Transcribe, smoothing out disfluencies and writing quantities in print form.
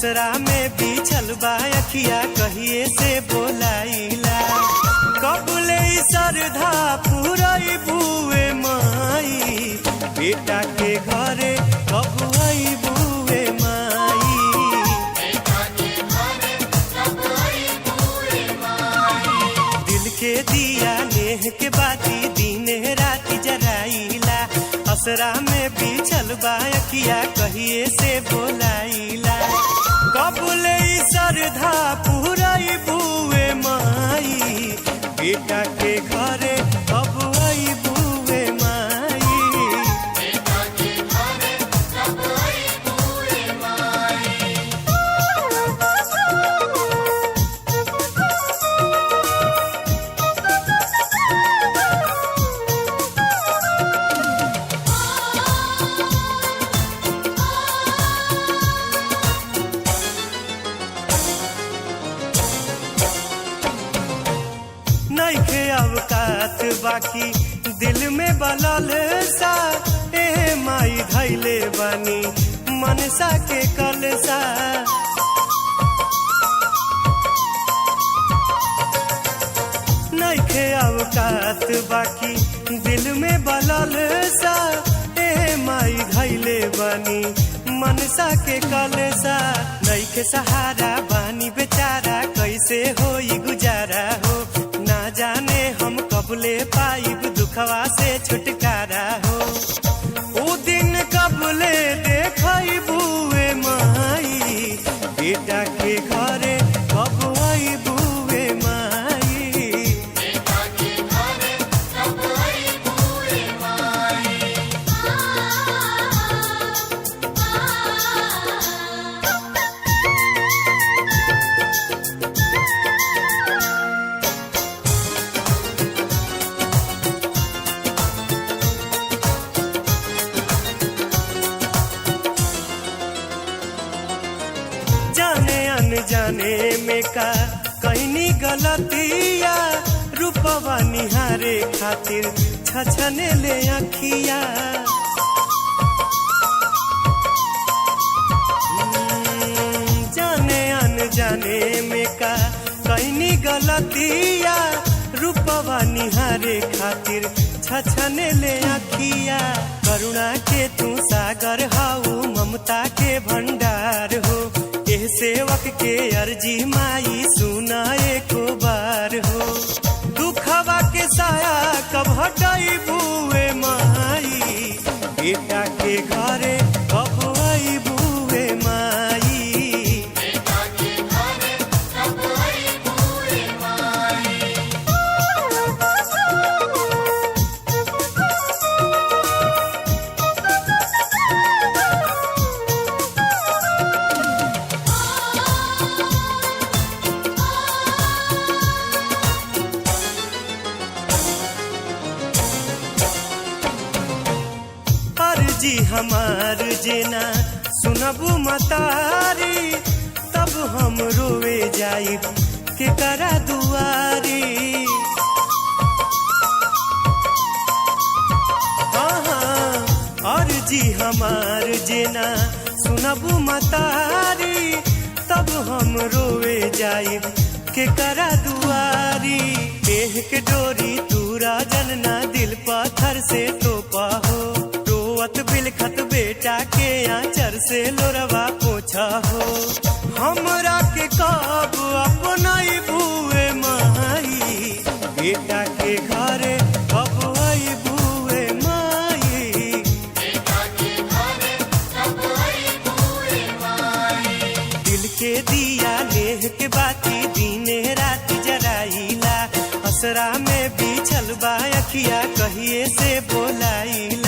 असरा में बिछल बा अखिया कहिए से बोलाइला। कबले सरधा पुरई बुए माई, बेटा के घरे कब आई बुए माई। दिल के दिया नेह के बाती दिने राती जराइला। असरा में बिछल बा अखिया कहिए से बोलाइला। कबले सरधा पुरई बुए माई, बेटा के घरे कब आई बुए माई। नइखे अवकात बाकी दिल में बलल सा, ए माई धैले बानी मनसा के कलसा। नइखे अवकात बाकी दिल में बलल सा, ए माई धैले बानी मनसा के कलसा। नइखे सहारा बानी बेचारा कैसे होई गुजारा हो, ना जाने हम कबले पाइब दुखवा से छुटकारा हो। ओ दिन कबले देखई बुए माई, बेटा के घरे कब आई बुए माई। जाने अनजाने में का कहनी गलतिया, रूपवा निहारे खातिर छछने ले अखिया। जाने अनजाने में का कहनी गलतिया, रूपवा निहारे खातिर छछने ले अखिया। करुणा के तू सागर हाउ, ममता के भंडार हो। एह सेवक के अर्जी माई सुना एको बार हो। दुखवा के साया कब हटाई बुए माई, बेटा के घरे कब आई बुए माई। जी हमार जेना सुनबू मतारी, तब हम रोवे जाई के करा दुआरी। हाँ और जी हमार जेना सुनबू मतारी, तब हम रोवे जाई के करा दुआरी। देह के डोरी तूरा जनना दिल पत्थर से तोपा हो। बिलखत बेटा के आंचर से लोरवा पोछा हो। हमरा के कब अपनाई बुए माई, बेटा के घरे कब आई बुए माई। दिल के दिया लेह के बाती दिने रात जराइला। असरा में बिछल बा अखिया कहिए से बोलाइला।